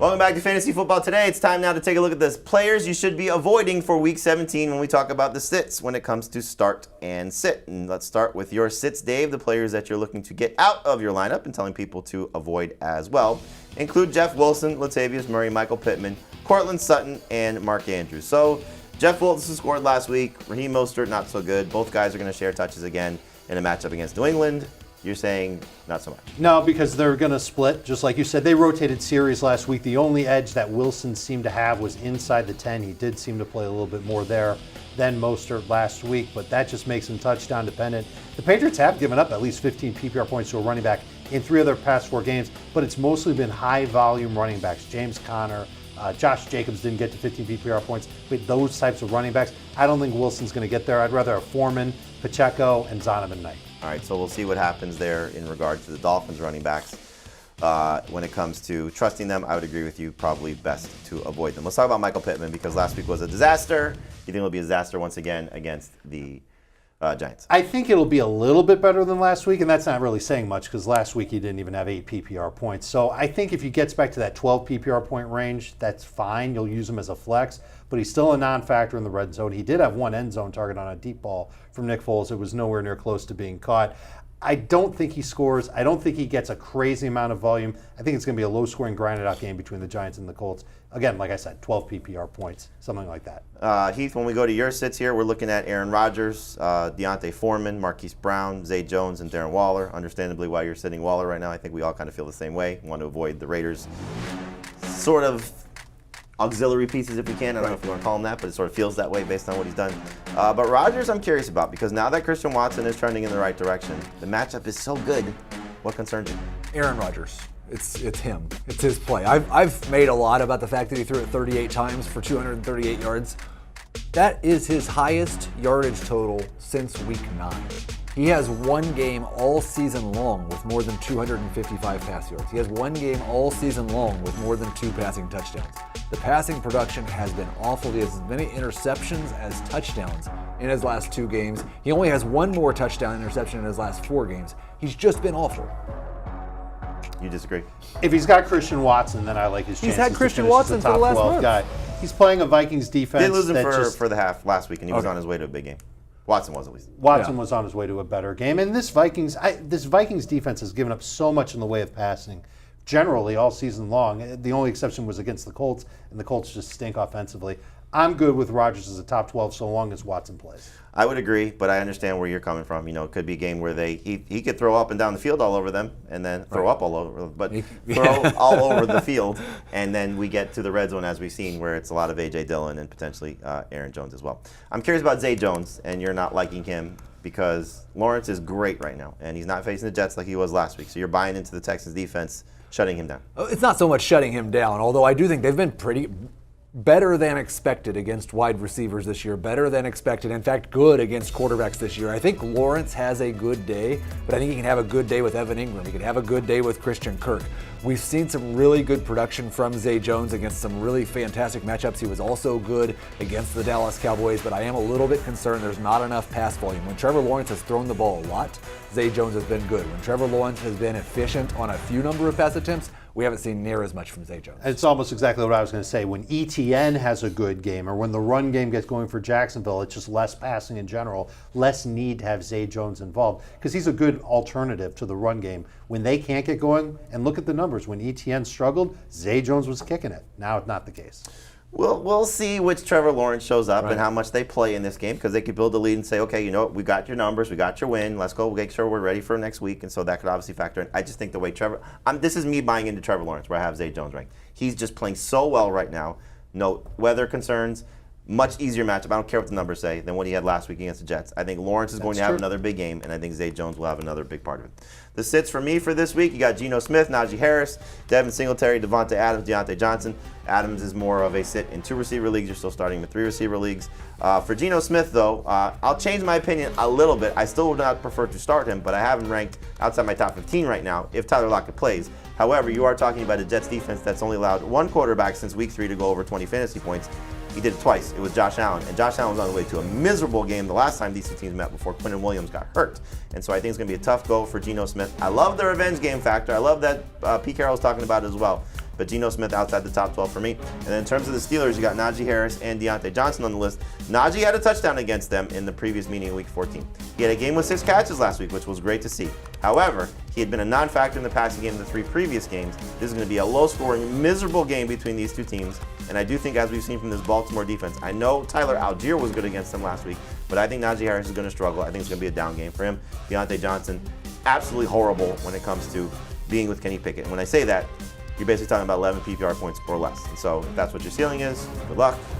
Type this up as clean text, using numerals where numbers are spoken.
Welcome back to Fantasy Football Today. It's time now to take a look at the players you should be avoiding for Week 17 when we talk about the sits when it comes to start and sit. And let's start with your sits, Dave. The players that you're looking to get out of your lineup and telling people to avoid as well include Jeff Wilson, Latavius Murray, Michael Pittman, Cortland Sutton, and Mark Andrews. So Jeff Wilson scored last week. Raheem Mostert, not so good. Both guys are going to share touches again in a matchup against New England. You're saying not so much. No, because they're going to split. Just like you said, they rotated series last week. The only edge that Wilson seemed to have was inside the 10. He did seem to play a little bit more there than Mostert last week, but that just makes him touchdown dependent. The Patriots have given up at least 15 PPR points to a running back in 3 of their past 4 games, but it's mostly been high-volume running backs. James Conner, Josh Jacobs didn't get to 15 PPR points. With those types of running backs, I don't think Wilson's going to get there. I'd rather have Foreman, Pacheco, and Zonovan Knight. All right, so we'll see what happens there in regard to the Dolphins running backs. When it comes to trusting them, I would agree with you, probably best to avoid them. Let's talk about Michael Pittman because last week was a disaster. You think it'll be a disaster once again against the Giants? I think it'll be a little bit better than last week, and that's not really saying much because last week he didn't even have 8 PPR points. So I think if he gets back to that 12 PPR point range, that's fine. You'll use him as a flex, but he's still a non-factor in the red zone. He did have 1 end zone target on a deep ball from Nick Foles. It was nowhere near close to being caught. I don't think he scores. I don't think he gets a crazy amount of volume. I think it's going to be a low-scoring, grinded-out game between the Giants and the Colts. Again, like I said, 12 PPR points, something like that. Heath, when we go to your sits here, we're looking at Aaron Rodgers, Deontay Foreman, Marquise Brown, Zay Jones, and Darren Waller. Understandably, why you're sitting Waller right now, I think we all kind of feel the same way. Want to avoid the Raiders' sort of auxiliary pieces if we can. I don't know if you want to call him that, but it sort of feels that way based on what he's done. But Rodgers, I'm curious about because now that Christian Watson is trending in the right direction, the matchup is so good. What concerns you? Aaron Rodgers. It's him. It's his play. I've made a lot about the fact that he threw it 38 times for 238 yards. That is his highest yardage total since week 9. He has 1 game all season long with more than 255 pass yards. He has 1 game all season long with more than 2 passing touchdowns. The passing production has been awful. He has as many interceptions as touchdowns in his last 2 games. He only has 1 more touchdown interception in his last 4 games. He's just been awful. You disagree? If he's got Christian Watson, then I like his chances. He's had Christian Watson for the last month. Guy. He's playing a Vikings defense. Did lose him for the half last week, and he was on his way to a big game. Watson was at least. Watson was on his way to a better game. And this Vikings defense has given up so much in the way of passing generally all season long. The only exception was against the Colts, and the Colts just stink offensively. I'm good with Rodgers as a top 12 so long as Watson plays. I would agree, but I understand where you're coming from. You know, it could be a game where he could throw up and down the field all over them, and then throw up all over, but throw all over the field, and then we get to the red zone as we've seen, where it's a lot of A.J. Dillon and potentially Aaron Jones as well. I'm curious about Zay Jones, and you're not liking him because Lawrence is great right now, and he's not facing the Jets like he was last week. So you're buying into the Texans defense, shutting him down. It's not so much shutting him down, although I do think they've been better than expected against wide receivers this year, better than expected, in fact, good against quarterbacks this year. I think Lawrence has a good day, but I think he can have a good day with Evan Ingram. He can have a good day with Christian Kirk. We've seen some really good production from Zay Jones against some really fantastic matchups. He was also good against the Dallas Cowboys, but I am a little bit concerned there's not enough pass volume. When Trevor Lawrence has thrown the ball a lot, Zay Jones has been good. When Trevor Lawrence has been efficient on a few number of pass attempts, we haven't seen near as much from Zay Jones. It's almost exactly what I was going to say. When ETN has a good game or when the run game gets going for Jacksonville, it's just less passing in general, less need to have Zay Jones involved because he's a good alternative to the run game. When they can't get going, and look at the numbers, when ETN struggled, Zay Jones was kicking it. Now it's not the case. We'll see which Trevor Lawrence shows up and how much they play in this game because they could build a lead and say, okay, you know what, we got your numbers, we got your win, let's go make sure we're ready for next week, and so that could obviously factor in. I just think the way this is me buying into Trevor Lawrence where I have Zay Jones ranked. He's just playing so well right now. No weather concerns. Much easier matchup. I don't care what the numbers say than what he had last week against the Jets. I think Lawrence is going to have another big game, and I think Zay Jones will have another big part of it. The sits for me for this week, you got Geno Smith, Najee Harris, Devin Singletary, Devontae Adams, Deontay Johnson. Adams is more of a sit in 2 receiver leagues. You're still starting with 3 receiver leagues. For Geno Smith, though, I'll change my opinion a little bit. I still would not prefer to start him, but I have him ranked outside my top 15 right now if Tyler Lockett plays. However, you are talking about a Jets defense that's only allowed 1 quarterback since week 3 to go over 20 fantasy points. He did it twice. It was Josh Allen. And Josh Allen was on the way to a miserable game the last time these 2 teams met before Quinnen Williams got hurt. And so I think it's going to be a tough go for Geno Smith. I love the revenge game factor. I love that Pete Carroll was talking about it as well. but Geno Smith outside the top 12 for me. And then in terms of the Steelers, you got Najee Harris and Deontay Johnson on the list. Najee had a touchdown against them in the previous meeting in Week 14. He had a game with 6 catches last week, which was great to see. However, he had been a non-factor in the passing game in the 3 previous games. This is going to be a low-scoring, miserable game between these two teams. And I do think, as we've seen from this Baltimore defense, I know Tyler Algier was good against them last week, but I think Najee Harris is going to struggle. I think it's going to be a down game for him. Deontay Johnson, absolutely horrible when it comes to being with Kenny Pickett. And when I say that, you're basically talking about 11 PPR points or less. And so if that's what your ceiling is, good luck.